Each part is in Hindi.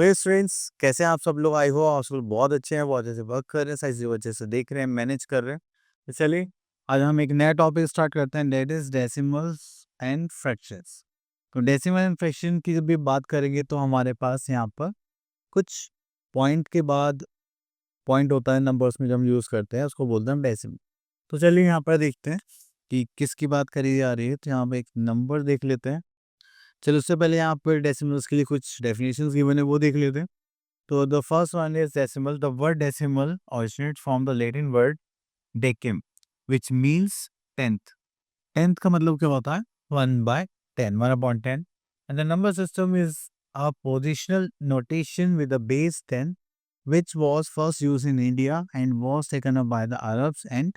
ओके स्टूडेंट्स, कैसे हैं आप सब लोग? आई हो आप सब लोग बहुत अच्छे हैं, बहुत अच्छे से वर्क कर रहे हैं, सही वजह से देख रहे हैं, मैनेज कर रहे हैं। तो चलिए आज हम एक नया टॉपिक स्टार्ट करते हैं, that is decimals and fractions. तो डेसिमल एंड फ्रैक्शन की जब भी बात करेंगे तो हमारे पास यहाँ पर कुछ पॉइंट के बाद पॉइंट होता है नंबर्स में, जब हम यूज़ करते हैं उसको बोलते हैं डेसिमल। तो चलिए यहाँ पर देखते हैं कि किसकी बात करी जा रही है। तो यहाँ पर एक नंबर देख लेते हैं। चलो उससे पहले यहाँ पर डेसिमल्स के लिए कुछ डेफिनेशंस गिवन है, वो देख लेते हैं। So the first one is decimal. The word decimal originates from the Latin word decim, which means tenth. Tenth का मतलब क्या होता है? 1/10, 1/10. And the number system is a positional notation with the base 10, which was first used in India and was taken up by the Arabs and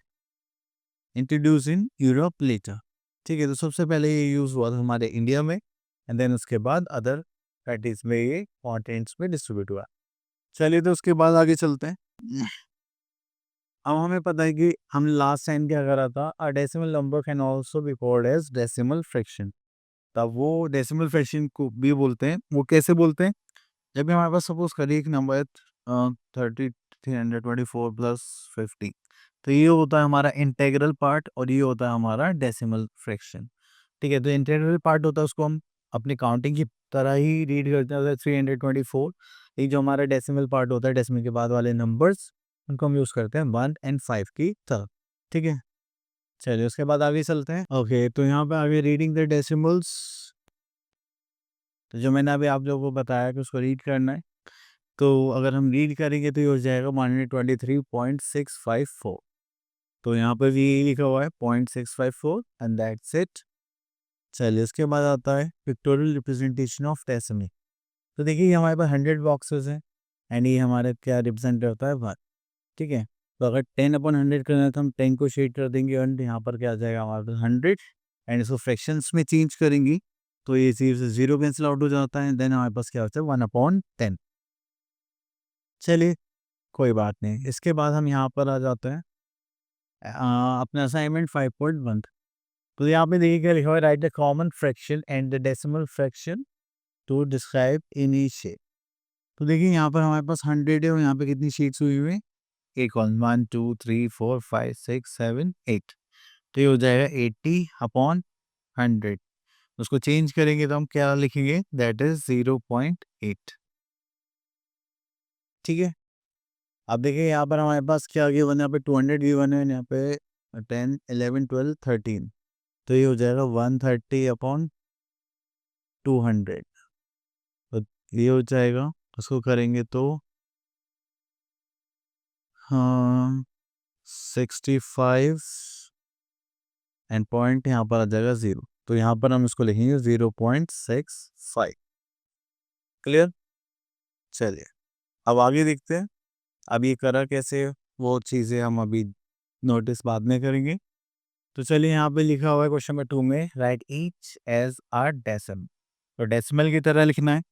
introduced in Europe later. ठीक है, तो सबसे पहले ये यूज हुआ था हमारे इंडिया में, एंड देन उसके बाद अदर कंट्रीज में ये कॉन्टिनेंट्स में डिस्ट्रीब्यूट हुआ। चलिए तो उसके बाद आगे चलते हैं। अब हमें पता है कि हम लास्ट टाइम क्या करा था, a decimal number can also be called as decimal fraction. तब वो डेसिमल फ्रैक्शन को भी बोलते हैं। वो कैसे बोलते हैं? जब भी हमारे पास सपोज करिए एक नंबर है 3324 प्लस 50, तो ये होता है हमारा इंटेग्रल पार्ट और ये होता है हमारा डेसिमल फ्रैक्शन। ठीक है, तो इंटेग्रल पार्ट होता है उसको हम अपनी काउंटिंग की तरह ही रीड करते हैं 324। एक जो हमारा डेसिमल पार्ट होता है, डेसिमल के बाद वाले नंबर्स, उनको हम यूज़ करते हैं 1 और 5 की तरह। ठीक है, चलिए उसके बाद आगे चलते हैं। ओके, तो यहाँ पे आगे रीडिंग द डेसिमल्स, तो जो मैंने अभी आप लोगों को बताया कि उसको रीड करना है, तो अगर हम रीड करेंगे तो ये हो जाएगा 123.654। तो यहाँ पर भी लिखा हुआ है 0.654 एंड दैट्स इट। चलिए उसके बाद आता है पिक्टोरियल रिप्रेजेंटेशन ऑफ डेसिमल। तो देखिए ये हमारे पास 100 बॉक्सेस हैं एंड ये हमारे क्या रिप्रेजेंट करता है 1। ठीक है, तो अगर 10/100 करना है तो हम 10 को शेड कर देंगे एंड यहाँ पर क्या आ जाएगा हमारे पास 100, एंड इसको फ्रैक्शंस में चेंज करेंगी तो ये चीज जीरो कैंसिल आउट हो जाता है, देन हमारे पास क्या होता है 1/10। चलिए कोई बात नहीं, इसके बाद हम यहाँ पर आ जाते हैं अपना असाइनमेंट 5.1। तो यहाँ पे देखिए क्या लिखा हुआ है, write the common fraction and the decimal fraction to describe in each shape. तो देखिए यहाँ पर हमारे पास 100 है और यहाँ पे कितनी शीट्स हुई हुई है, एक और 1 2 3 4 5 6 7 8। तो ये हो जाएगा 80/100। उसको चेंज करेंगे तो हम क्या लिखेंगे, दैट इज 0.8। ठीक है, अब देखिए यहाँ पर हमारे पास क्या गिवन है, यहाँ पे 200 गिवन है, यहाँ पे 10 11 12 13। तो ये हो जाएगा 130/200। तो ये हो जाएगा, उसको करेंगे तो हाँ 65 एंड पॉइंट यहाँ पर आ जाएगा 0। तो यहाँ पर हम इसको लिखेंगे 0.65। क्लियर? चलिए अब आगे देखते हैं। अब ये करा कैसे, वो चीज़ें हम अभी नोटिस बाद में करेंगे। तो चलिए यहाँ पे लिखा हुआ है क्वेश्चन नंबर 2 में, write each as are decimal. तो डेसिमल की तरह लिखना है,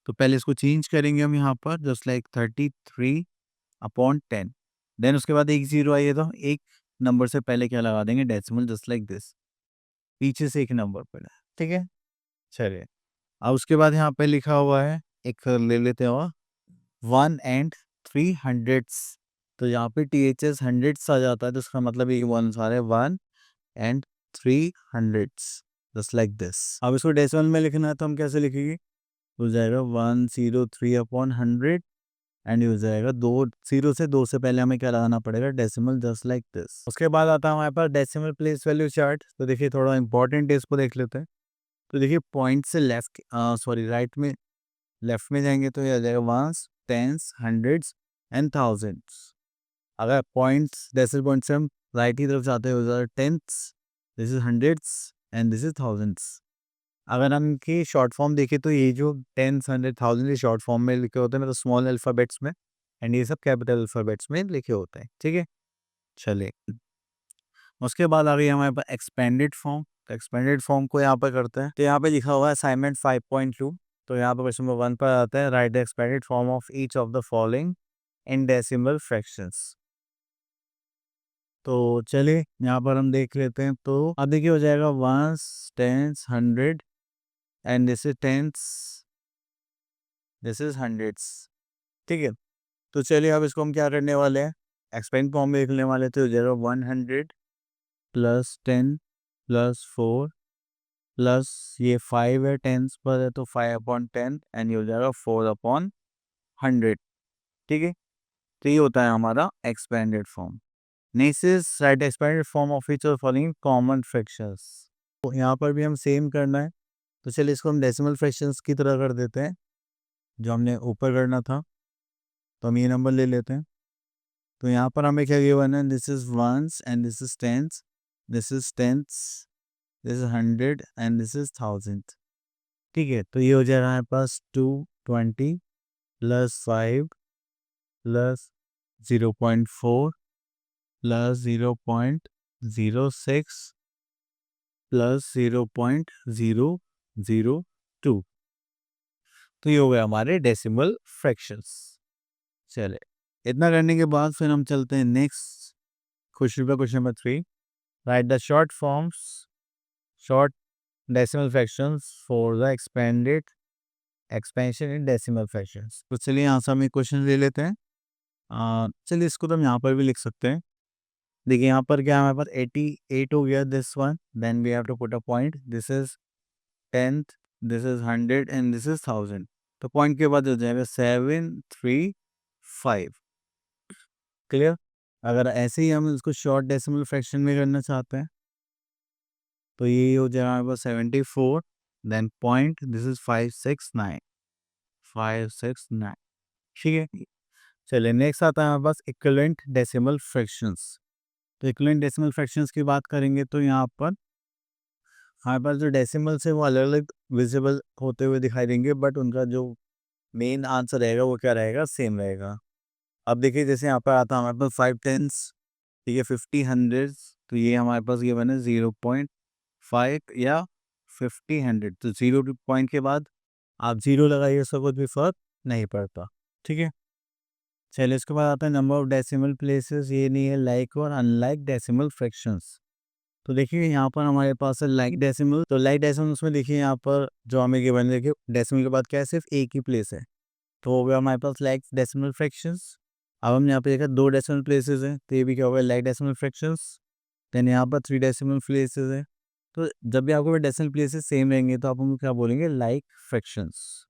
तो पहले इसको चेंज करेंगे हम यहाँ पर जस्ट लाइक 33/10। देन उसके बाद एक जीरो आइए तो एक नंबर से पहले क्या लगा देंगे, डेसिमल, जस्ट लाइक दिस, पीछे से एक नंबर पहले। ठीक है, चलिए अब उसके बाद यहाँ पे लिखा हुआ है, एक ले लेते हैं 1 एंड 300s। तो यहाँ पे THS हंड्रेड्स आ जाता है, तो उसका मतलब ये वन सारे 1 and 300s, just like this. अब इसको डेसिमल में लिखना है तो हम कैसे लिखेंगे, हो जाएगा 103/100 एंड हो जाएगा 2 0 से 2 से पहले हमें क्या लगाना पड़ेगा, डेसिमल, जस्ट लाइक दिस। उसके बाद आता है हमारे पास डेसिमल प्लेस वैल्यू चार्ट। तो देखिए थोड़ा इंपॉर्टेंट है, इसको देख लेते हैं। तो देखिए पॉइंट से लेफ्ट सॉरी राइट में, लेफ्ट में जाएंगे तो ये आ जाएगा ones, tens, hundreds and thousands. अगर पॉइंट्स डेसिमल पॉइंट से हम राइट की तरफ जाते हो जाएगा tenths, this is hundreds and this is thousands. अगर हम इनकी शॉर्ट फॉर्म देखें तो ये जो टेंस, हंड्रेड, थाउजेंड ये शॉर्ट फॉर्म में लिखे होते हैं, मतलब स्मॉल अल्फ़ाबेट्स में, एंड ये सब कैपिटल अल्फ़ाबेट्स में लिखे होते हैं। ठीक है, चलिए उसके बाद आ गई हमारे पास एक्सपेंडेड फॉर्म। तो एक्सपेंडेड फॉर्म को यहाँ पर करते हैं, तो यहाँ पे लिखा हुआ है असाइनमेंट 5.2। तो यहाँ पर क्वेश्चन नंबर 1 पर आता है, write the expanded form of each of the following in decimal fractions. तो चलिए यहाँ पर हम देख लेते हैं। तो अब देखिए हो जाएगा ones, tens, hundred and this is tens, this is hundreds. ठीक है, तो चलिए अब इसको हम क्या करने वाले हैं, एक्सपेंड फॉर्म में लिखने वाले थे। जीरो 100 प्लस 10 प्लस 4 प्लस ये 5 है, टेंस पर है तो 5/10 एंड ये हो जाएगा 4/100। ठीक है, तो ये होता है हमारा expanded form. Next is right expanded form of each of following common fractions. तो यहाँ पर भी हम सेम करना है, तो चलिए इसको हम डेसिमल फ्रैक्शंस की तरह कर देते हैं जो हमने ऊपर करना था। तो हम ये नंबर ले लेते हैं। तो यहाँ पर हमें क्या गिवन है, this is ones and this is tens, this is tens, this is 100 and this is 1000। ठीक है, तो ये हो जाएगा हमारे पास 220 प्लस 5 प्लस 0.4 प्लस 0.06 प्लस 0.002। तो ये हो गया हमारे डेसिमल फ्रैक्शंस। चले, इतना करने के बाद फिर हम चलते हैं नेक्स्ट क्वेश्चन पे, question number 3। Right the short forms, short decimal fractions for the expanded expansion in decimal fractions. तो चलिए यहाँ से हम एक क्वेश्चन ले लेते हैं। चलिए इसको तो हम यहाँ पर भी लिख सकते हैं। देखिए यहाँ पर क्या है, हमारे पास 88 हो गया this one, then we have to put a point, this is 10th, this is 100 and this is 1000। तो पॉइंट के बाद हो जाएगा 735। क्लियर। अगर ऐसे ही हम इसको शॉर्ट डेसिमल फ्रैक्शन में करना चाहते हैं तो ये हो जाएगा हमारे पास 74, देन पॉइंट, दिस इज 569 569। ठीक है, चलिए नेक्स्ट आता है हमारे पास इक्विवेलेंट डेसिमल फ्रैक्शंस। तो इक्विवेलेंट डेसिमल फ्रैक्शंस की बात करेंगे तो यहाँ पर हमारे पास जो डेसिमल्स है वो अलग अलग विजिबल होते हुए दिखाई देंगे, बट उनका जो मेन आंसर रहेगा वो क्या रहेगा, सेम रहेगा। अब देखिए जैसे यहाँ पर आता है हमारे पास 5 टेंस, ठीक है, 50 हंड्रेड्स, तो ये हमारे पास ये बने 0.5 या 50 100। तो 0 पॉइंट के बाद आप 0 लगाइए, उसका कुछ भी फर्क नहीं पड़ता। ठीक है, चलिए इसके बाद आता है नंबर ऑफ डेसिमल प्लेसेस। ये नहीं है लाइक और अनलाइक डेसिमल फ्रैक्शंस। तो देखिए यहाँ पर हमारे पास है लाइक डेसिमल। तो लाइक डेसिमल उसमें देखिए यहाँ पर जो हमें गिवन, देखिए डेसिमल के बाद क्या है, सिर्फ एक ही प्लेस है, तो हो गया हमारे पास लाइक डेसिमल फ्रैक्शंस। अब हम यहाँ पे देखा 2 डेसिमल प्लेसेस हैं, तो ये भी क्या होगा, लाइक डेसिमल फ्रैक्शंस। देन यहाँ पर 3 डेसिमल प्लेसेस हैं। तो जब भी आपको डेसिमल प्लेसेस सेम रहेंगे तो आप उनको क्या बोलेंगे, like fractions,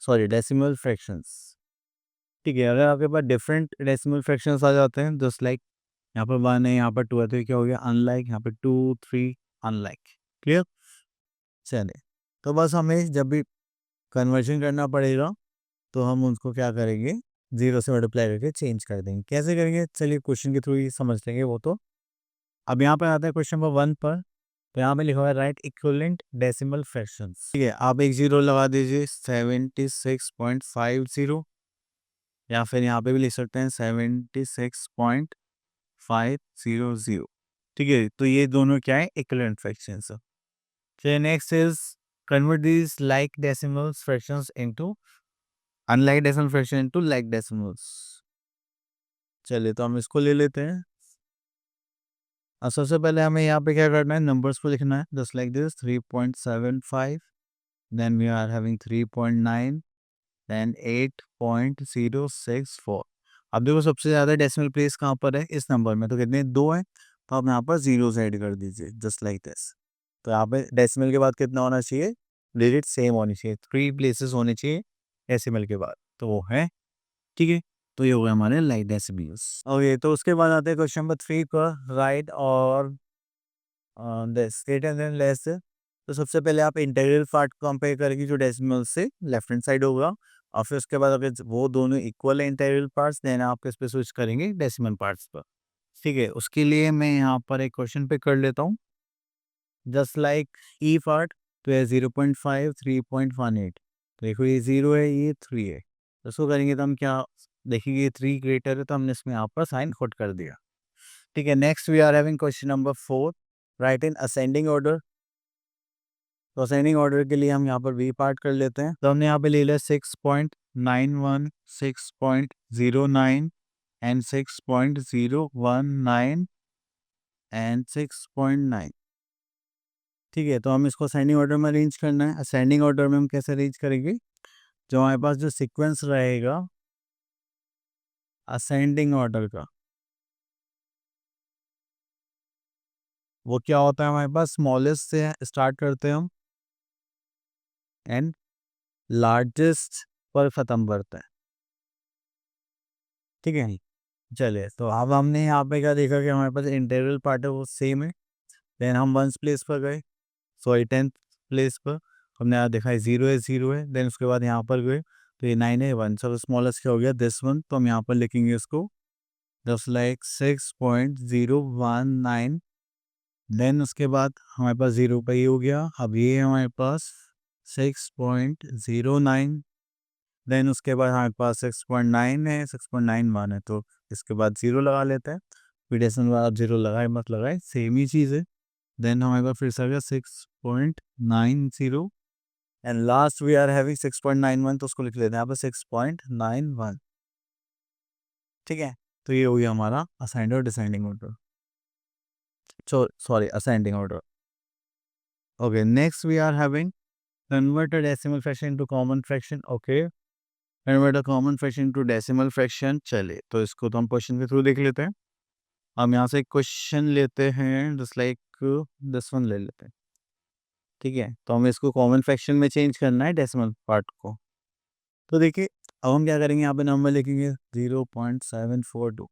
sorry decimal fractions. ठीक है, अगर आपके पास डिफरेंट डेसिमल फ्रैक्शंस आ जाते हैं, जस्ट लाइक यहाँ पर 1 है, यहाँ पर 2 है, तो ये क्या हो गया, अनलाइक, यहाँ पर 2 3 अनलाइक। क्लियर। चलिए, तो बस हमें जब भी कन्वर्जन करना पड़ेगा तो हम उसको क्या करेंगे, 0 से मल्टीप्लाई करके चेंज कर देंगे। कैसे करेंगे, चलिए क्वेश्चन के थ्रू ही समझ लेंगे वो तो। अब यहाँ पर आता है क्वेश्चन नंबर 1 पर, तो यहाँ पे लिखा हुआ है राइट इक्विवेलेंट डेसिमल फ्रैक्शंस। ठीक है, आप एक 0 लगा दीजिए, 76.50, या फिर यहाँ पे भी लिख सकते हैं 76.500। ठीक है, तो ये दोनों क्या है, इक्विवेलेंट फ्रैक्शंस। फिर next is convert this like decimals fractions into unlike decimal fraction into like decimals. चलिए तो हम इसको ले लेते हैं। और सबसे पहले हमें यहाँ पे क्या करना है, नंबर्स को लिखना है, just like this 3.75, then we are having 3.9, then 8.064। अब देखो सबसे ज़्यादा डेसिमल प्लेस कहाँ पर है, इस नंबर में, तो कितने, 2 है, तो आप यहाँ पर 0 ऐड कर दीजिए, जस्ट लाइक दिस। तो यहाँ पे डेसिमल के बाद कितना होना चाहिए, डिजिट सेम होनी चाहिए, 3 प्लेसेस होने चाहिए डेसिमल के बाद, तो वो है। ठीक है, तो ये हो गया हमारे लाइक डेसिमल्स। ओके, तो उसके बाद आते हैं क्वेश्चन नंबर 3 पर, राइट और दिस ग्रेटर देन लेस। तो सबसे पहले आप इंटीग्रल पार्ट कंपेयर करेंगे जो डेसिमल से लेफ्ट हैंड साइड होगा, और फिर उसके बाद अगर वो दोनों इक्वल है इंटीग्रल पार्ट्स, देन आप किस पे स्विच करेंगे, डेसिमल पार्ट्स पर। ठीक है, उसके लिए मैं यहाँ पर एक क्वेश्चन पे कर लेता हूँ, जस्ट लाइक ई पार्ट, तो ये 0.5 3.18। तो देखो ये 0 है, ये 3 है, तो उसको करेंगे तो हम क्या देखेंगे, 3 ग्रेटर है, तो हमने इसमें यहाँ पर साइन खुद कर दिया। ठीक है, next we are having question number 4, write in ascending order. तो असेंडिंग ऑर्डर के लिए हम यहाँ पर वी पार्ट कर लेते हैं। तो हमने यहाँ पे ले लिया 6.91 6.09 एंड 6.019 एंड 6.9। ठीक है, तो हम इसको असेंडिंग ऑर्डर में अरेंज करना है। असेंडिंग ऑर्डर में हम कैसे अरेंज करेंगे, जो हमारे पास जो सीक्वेंस रहेगा असेंडिंग ऑर्डर का, वो क्या होता है हमारे पास, स्मॉलेस्ट से स्टार्ट करते हैं हम एंड लार्जेस्ट पर ख़त्म करते हैं, ठीक है। चलिए, तो अब हमने यहाँ पे क्या देखा कि हमारे पास इंटीग्रल पार्ट है वो सेम है। देन हम वंस प्लेस पर गए, सॉरी 10th प्लेस पर, हमने यहाँ देखा है 0 है। देन उसके बाद यहाँ पर गए तो ये 9 है 1, सब स्मॉलेस्ट क्या हो गया दिस वन, तो हम यहाँ पर लिखेंगे इसको जस्ट लाइक 6.019। देन उसके बाद हमारे पास 0 पे ये हो गया, अब ये है हमारे पास 6.09। देन उसके बाद हमारे पास 6.9 है, 6.91 है, तो इसके बाद 0 लगा लेते हैं। फिर डेसिमल बाद आप 0 लगाए मत लगाए, सेम ही चीज़ है। देन हमारे पास फिर से आ गया 6.90 and last we are having 6.91, तो उसको लिख लेते हैं यहाँ पर 6.91, ठीक है। तो ये हो गया हमारा असाइंड और descending order, sorry ascending order. Okay, next we are having convert a decimal fraction into common fraction। Okay, convert a common fraction into decimal fraction। चलिए, तो इसको तो हम क्वेश्चन के थ्रू देख लेते हैं। हम यहाँ से एक क्वेश्चन लेते हैं जस्ट लाइक दिस वन ले लेते हैं, ठीक है। तो हमें इसको कॉमन फ्रैक्शन में चेंज करना है डेसिमल पार्ट को। तो देखिए, अब हम क्या करेंगे, यहाँ पे नंबर लिखेंगे 0.742।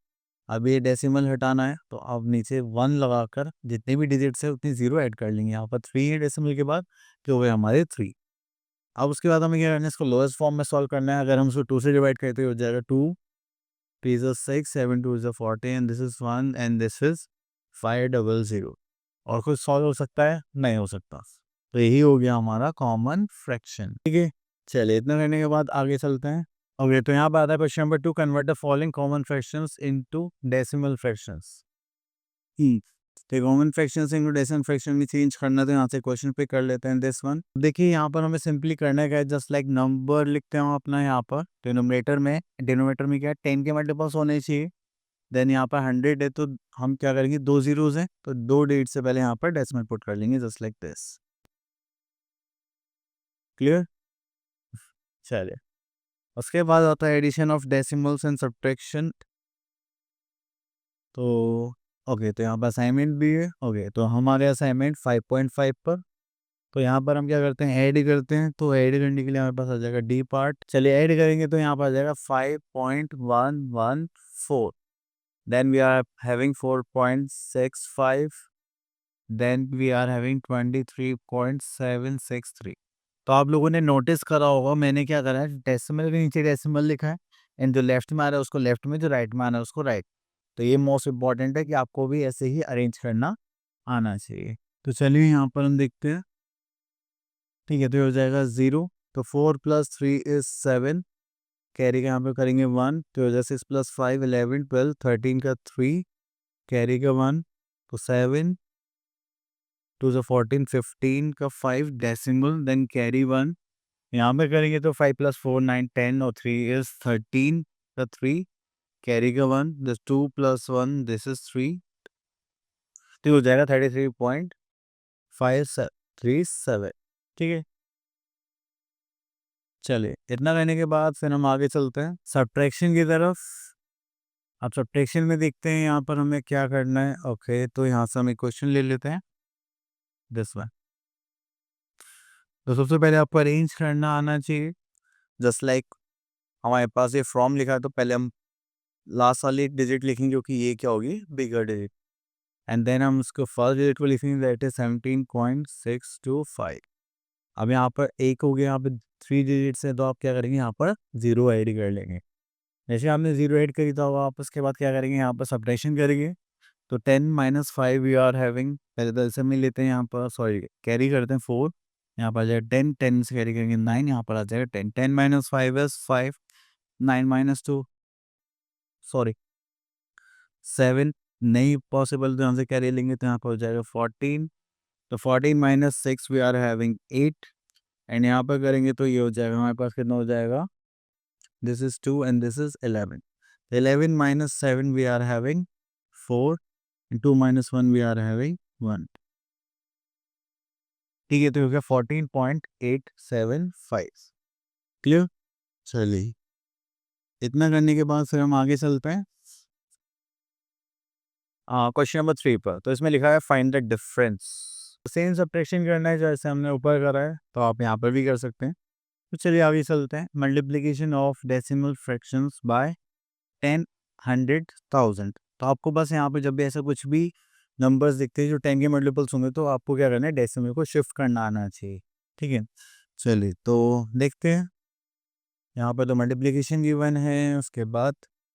अब ये डेसिमल हटाना है, तो अब नीचे 1 लगाकर जितने भी डिजिट्स है उतनी 0 ऐड कर लेंगे। यहाँ पर 3 है डेसिमल के बाद, तो हुए हमारे 3। अब उसके बाद हमें क्या करना है, इसको लोएस्ट फॉर्म में सॉल्व करना है। अगर हम उसको 2 से डिवाइड करते हो जाएगा 2 3 is 6 7 2 is 40 and this is 1 and this is 500। और कुछ सॉल्व हो सकता है? नहीं हो सकता। तो यही हो गया हमारा कॉमन फ्रैक्शन, ठीक है। चलिए, इतना करने के बाद आगे चलते हैं। ओके, तो यहाँ पर आता है question number 2, convert the following common fractions into decimal fractions. तो कॉमन फ्रैक्शन से इनटू डेसिमल फ्रैक्शन में चेंज करना, तो यहाँ से क्वेश्चन पे कर लेते हैं दिस वन। देखिए, यहाँ पर हमें सिंपली करना है क्या, जस्ट लाइक नंबर लिखते हैं अपना यहाँ पर डिनोमिनेटर में। डिनोमिनेटर में क्या है, 10 के मल्टीपल्स होने चाहिए। देन यहाँ पर 100 है, तो हम क्या करेंगे, 2 जीरोज हैं तो 2 डिजिट से पहले यहाँ पर डेसिमल पुट कर लेंगे जस्ट लाइक दिस। क्लियर? चलिए, उसके बाद आता है addition of decimals and subtraction. तो ओके, तो यहाँ पर असाइनमेंट भी है। ओके, तो हमारे असाइनमेंट 5.5 पर, तो यहाँ पर हम क्या करते हैं, ऐड करते हैं। तो ऐड करने के लिए हमारे पास आ जाएगा डी पार्ट। चलिए, ऐड करेंगे तो यहाँ पर आ जाएगा 5.114। Then we are having 4.65। Then we are having 23.763। तो आप लोगों ने नोटिस करा होगा मैंने क्या करा है, डेसिमल के नीचे डेसिमल लिखा है एंड जो लेफ्ट में आ रहा है उसको लेफ्ट में, जो राइट में आ रहा है उसको राइट। तो ये मोस्ट इंपॉर्टेंट है कि आपको भी ऐसे ही अरेंज करना आना चाहिए। तो चलिए, यहाँ पर हम देखते हैं, ठीक है। तो ये हो जाएगा 0। तो 4 + 3 इज 7, कैरी का यहाँ पे करेंगे 1। तो हो जाएगा 6 + 5 11 12 13 का 3, कैरी का 1। तो 7 2 ज़ा 14 15 का 5 डेसिमल, देन कैरी 1। यहाँ पे करेंगे तो 5 + 4 9 10 और 3 इज 13 का 3, कैरी का 1। दिस 2 + 1 दिस इज 3, तो हो जाएगा 33.537, ठीक है। चलिए, इतना करने के बाद फिर हम आगे चलते हैं सब्ट्रैक्शन की तरफ। अब सब्ट्रैक्शन में देखते हैं यहाँ पर हमें क्या करना है। ओके, तो यहाँ से हम एक क्वेश्चन ले लेते हैं दिस वन। तो सबसे पहले आपको अरेंज करना आना चाहिए जस्ट लाइक हमारे पास ये फ्रॉम लिखा है, तो पहले हम लास्ट वाली डिजिट लिखेंगे क्योंकि ये क्या होगी, बिगर डिजिट। एंड देन हम उसको फर्स्ट डिजिट को लिखेंगे, दैट इज 17.625। अब यहाँ पर एक हो गया, यहाँ पे 3 डिजिट्स है, तो आप क्या करेंगे, यहाँ पर 0 ऐड कर लेंगे। जैसे आपने 0 ऐड करी तो आप उसके बाद क्या करेंगे, यहाँ पर सब्ट्रैक्शन करेंगे। तो 10 - 5 वी आर हैविंग, पहले तो ऐसे में लेते हैं, यहाँ पर सॉरी कैरी करते हैं 4, यहाँ पर आ जाएगा 10 10 से कैरी करेंगे 9, यहाँ पर आ जाएगा 10 10 - 5 इज 5 9 - 2 सॉरी 7 नहीं पॉसिबल, तो यहाँ से कैरी लेंगे तो यहाँ पर हो जाएगा 14। तो 14 - 6 वी आर हैविंग 8 एंड यहाँ पर करेंगे तो ये हो जाएगा हमारे पास कितना हो जाएगा, this is 2 and this is 11। 11 - 7 we are having 4 and 2 - 1 we are having 1, ठीक है। तो हो गया 14.875, क्लियर। चलिए, इतना करने के बाद फिर हम आगे चलते हैं क्वेश्चन नंबर 3 पर। तो इसमें लिखा है find the difference. Same subtraction करना है जैसे हमने ऊपर करा है, तो आप यहाँ पर भी कर सकते हैं। तो चलिए आगे चलते हैं। Multiplication of decimal fractions by 10, 100, 1000। तो आपको बस यहाँ पे जब भी ऐसा कुछ भी नंबर्स दिखते हैं जो 10 के मल्टीपल्स होंगे, तो आपको क्या करना है, डेसिमल को शिफ्ट करना आना चाहिए। ठीक है, चलिए तो देखते हैं। यहाँ पर तो मल्टीप्लिकेशन गिवन है, उसके बाद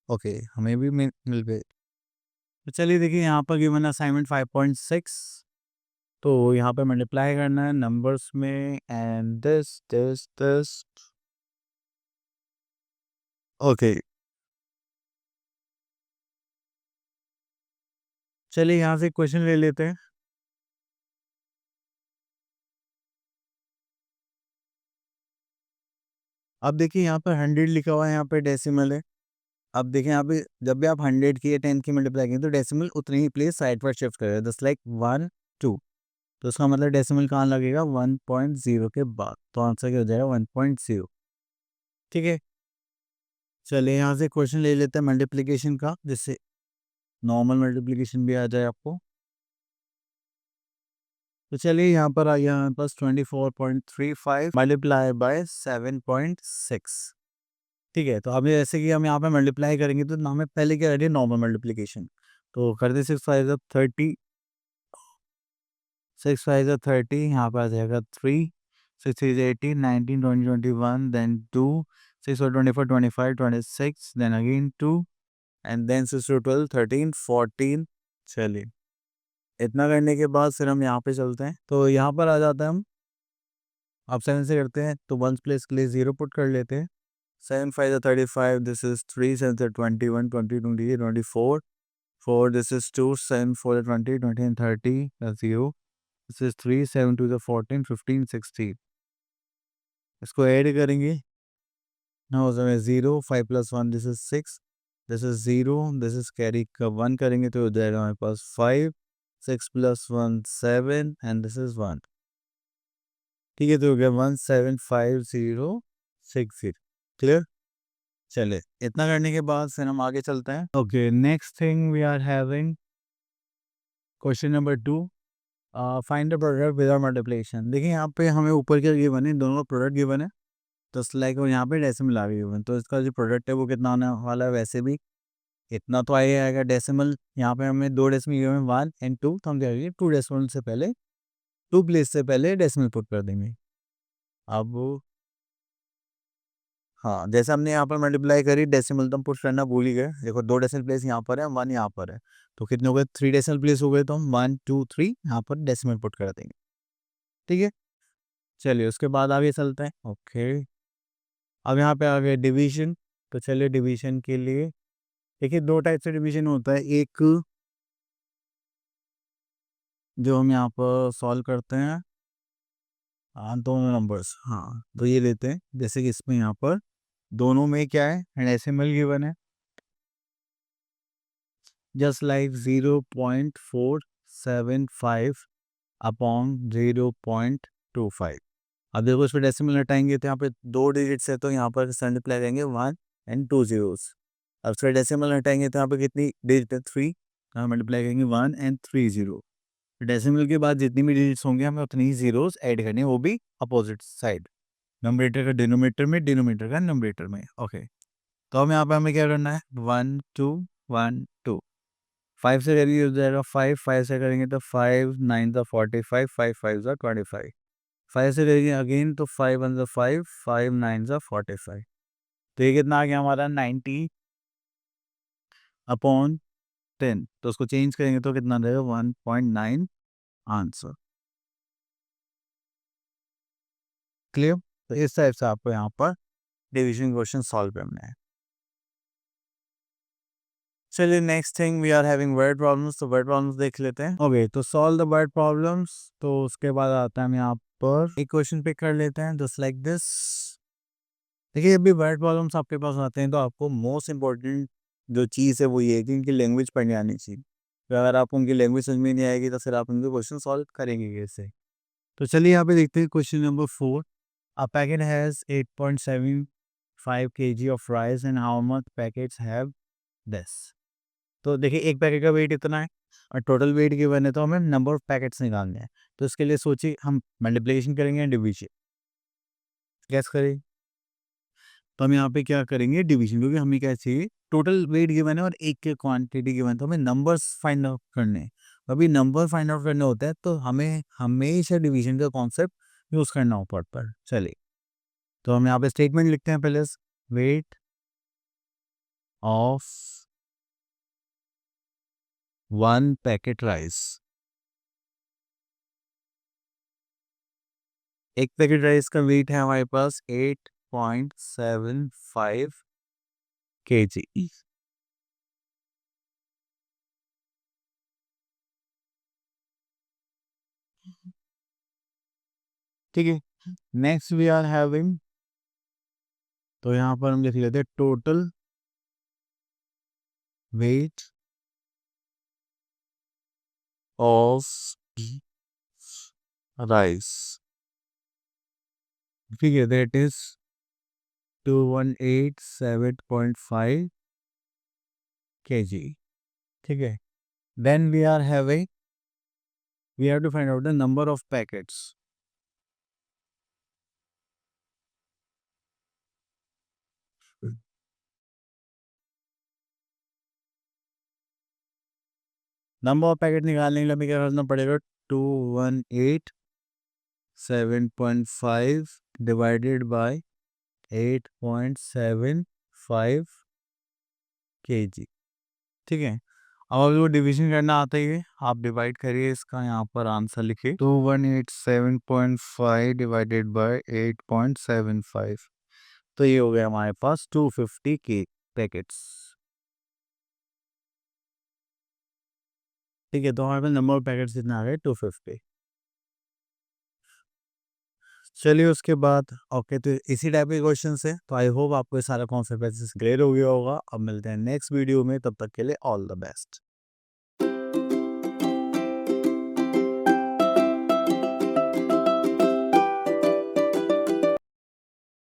ओके हमें भी मिल गए। तो चलिए देखिए, यहाँ पर गिवन असाइनमेंट 5.6। तो यहाँ पे मल्टीप्लाई करना है नंबर्स में, एंड दिस ओके। चलिए यहाँ से क्वेश्चन ले लेते हैं। अब देखिए यहाँ पर 100 लिखा हुआ है, यहाँ पे डेसिमल है। अब देखिए यहाँ पे जब भी आप 100 की या 10 की मल्टीप्लाई करें, तो डेसिमल उतनी ही प्लेस साइड पर शिफ्ट करेगा, जस्ट लाइक 1 2। तो उसका मतलब डेसिमल कहाँ लगेगा, 1.0 के बाद। तो आंसर क्या हो जाएगा, 1.0। ठीक है, चलिए यहाँ से क्वेश्चन ले लेते हैं मल्टीप्लिकेशन का, जिससे नॉर्मल मल्टीप्लिकेशन भी आ जाए आपको। तो चलिए यहाँ पर आ गया हमारे पास 24.35 मल्टीप्लाई बाय 7.6। ठीक है, तो अभी जैसे कि हम यहाँ पे मल्टीप्लाई करेंगे, तो हमें पहले क्या करेंगे, नॉर्मल मल्टीप्लिकेशन। तो कर दे 6 5 30, 6 5 30, यहाँ पर आ जाएगा 3, 6 3 18, 19 20 21, then 2, 6 4 24 25 26, then again 2, and then 6 2 12 13 14। चलिए, इतना करने के बाद फिर हम यहाँ पे चलते हैं। तो यहाँ पर आ जाता है हम, अब 7 से करते हैं, तो 1 प्लेस के लिए 0 पुट कर लेते हैं। 7 5 35, this is 3, 7 21 20 20 24, 4, this is 2, 7 4 20 20 and 30, that's 0. This is 3, 7 2 14 15 16। इसको ऐड करेंगे, now उसमें 0 5 plus 1, this is 6, this is 0, this is carry का 1 करेंगे तो हो जाएगा हमारे पास 5, 6 plus 1 7, and this is 1। ठीक है, तो हो गया 17506। क्लियर। चले, इतना करने के बाद फिर हम आगे चलते हैं। Okay, next thing we are having question number 2, find the product without multiplication. देखिए यहाँ पे हमें ऊपर क्या गिवन है, दोनों प्रोडक्ट गिवन है, तो लाइक यहाँ पे डेसिमल आ गई गिवन, तो इसका जो प्रोडक्ट है वो कितना आने वाला है, वैसे भी इतना तो आएगा डेसिमल। यहाँ पे हमें 2 डेसिमल गिवन है, 1 एंड 2, तो हम क्या करेंगे, 2 डेसिमल से पहले, 2 प्लेस से पहले डेसिमल पुट कर देंगे। अब हाँ, जैसे हमने यहाँ पर मल्टीप्लाई करी, डेसिमल तो हम पुट करना भूल ही गए। देखो 2 डेसिमल प्लेस यहाँ पर है, 1 यहाँ पर है, तो कितने हो गए, 3 डेसिमल प्लेस हो गए, तो हम 1 2 3 यहाँ पर डेसिमल पुट कर देंगे। ठीक है, चलिए उसके बाद आगे चलते हैं। ओके, अब यहाँ पे आ गए डिवीजन। तो चलिए डिवीजन के लिए देखिए, 2 टाइप से डिवीजन होता है। एक जो हम यहाँ पर सॉल्व करते हैं, दोनों नंबर्स, हाँ तो ये लेते हैं, जैसे कि इसमें यहाँ पर दोनों में क्या है, डेसिमल गिवन है, जस्ट लाइक 0.475 अपॉन 0.25। अब देखो इसमें डेसिमल हटाएंगे, तो यहाँ पे 2 डिजिट्स है, तो यहाँ पर मल्टीप्लाई करेंगे 1 एंड 2 zeros। अब इसमें डेसिमल हटाएंगे, तो यहाँ पे कितनी डिजिट है, 3, यहाँ मल्टीप्लाई करेंगे 1 एंड 3 0। डेसिमल के बाद जितनी भी डिजिट्स होंगे, हमें उतनी ही जीरोस ऐड करनी है, वो भी अपोजिट साइड, नंबरेटर का डिनोमिनेटर में, डिनोमिनेटर का नंबरेटर में। ओके, तो हम यहाँ पे हमें क्या करना है, 1 2 1 2, 5 से करेंगे हो जाएगा 5, 5 से करेंगे तो 5 9 द 45, 5 5 द 25, 5 से करेंगे अगेन तो 5 1 द 5, 5 9 द 45। तो ये कितना आ गया हमारा, 90 अपॉन 10। तो उसको चेंज करेंगे तो कितना देगा, 1.9 आंसर। क्लियर। तो इस टाइप से आपको यहाँ पर डिवीजन क्वेश्चन सॉल्व करना है। चलिए next thing we are having word problems. तो वर्ड प्रॉब्लम्स देख लेते हैं। ओके, तो सॉल्व द वर्ड प्रॉब्लम्स। तो उसके बाद आता है हम यहाँ पर एक क्वेश्चन पिक कर लेते हैं, जस्ट लाइक दिस। देखिए, जब भी वर्ड प्रॉब्लम्स आपके पास आते हैं, तो आपको मोस्ट इंपॉर्टेंट जो चीज़ है वो ये है कि इनकी लैंग्वेज पढ़नी आनी चाहिए। तो अगर आपको उनकी लैंग्वेज समझ में नहीं आएगी, तो फिर आप उनके क्वेश्चन सॉल्व करेंगे कैसे। तो चलिए यहाँ पे देखते हैं question number 4। A packet has 8.75 5 kg of rice and how much packets have this. तो देखिए एक पैकेट का वेट इतना है और टोटल वेट गिवन है, तो हमें नंबर ऑफ पैकेट्स निकालने हैं। तो इसके लिए सोचिए हम मल्टीप्लिकेशन करेंगे, डिवीजन। गैस करिए। तो हम यहाँ पे क्या करेंगे, डिवीजन, क्योंकि हमें क्या चाहिए, टोटल वेट गिवन है और एक के क्वांटिटी गिवन है, तो हमें नंबर्स फाइंड आउट करने हैं। अभी नंबर फाइंड आउट करने होता है तो हमें हमेशा डिवीजन का कॉन्सेप्ट यूज करना पड़ता है। चलिए, तो हम यहाँ पे स्टेटमेंट लिखते हैं पहले, वेट ऑफ 1 पैकेट राइस। एक पैकेट राइस का वेट है हमारे पास 8.75 kg। ठीक है, नेक्स्ट वी आर हैविंग, तो यहाँ पर हम लिख लेते हैं टोटल वेट ऑफ राइस। ठीक है, दैट इज 2187.5 kg। ठीक है, then we are having, we have to find out the number of packets. Number of packet निकालने के लिए हमें क्या करना पड़ेगा, 2187.5 डिवाइडेड बाय 8.75 kg। ठीक है, अब अगर वो डिवीजन करना आता ही है, आप डिवाइड करिए, इसका यहाँ पर आंसर लिखिए, 2187.5 डिवाइडेड बाय 8.75, तो ये हो गया हमारे पास 250 के पैकेट्स। ठीक है, तो हमारे पास नंबर ऑफ पैकेट्स कितना आ गए, 250। चलिए उसके बाद ओके, तो इसी टाइप के क्वेश्चन है, तो आई होप आपको ये सारा कॉन्सेप्ट क्लियर हो गया होगा। अब मिलते हैं नेक्स्ट वीडियो में, तब तक के लिए ऑल द बेस्ट।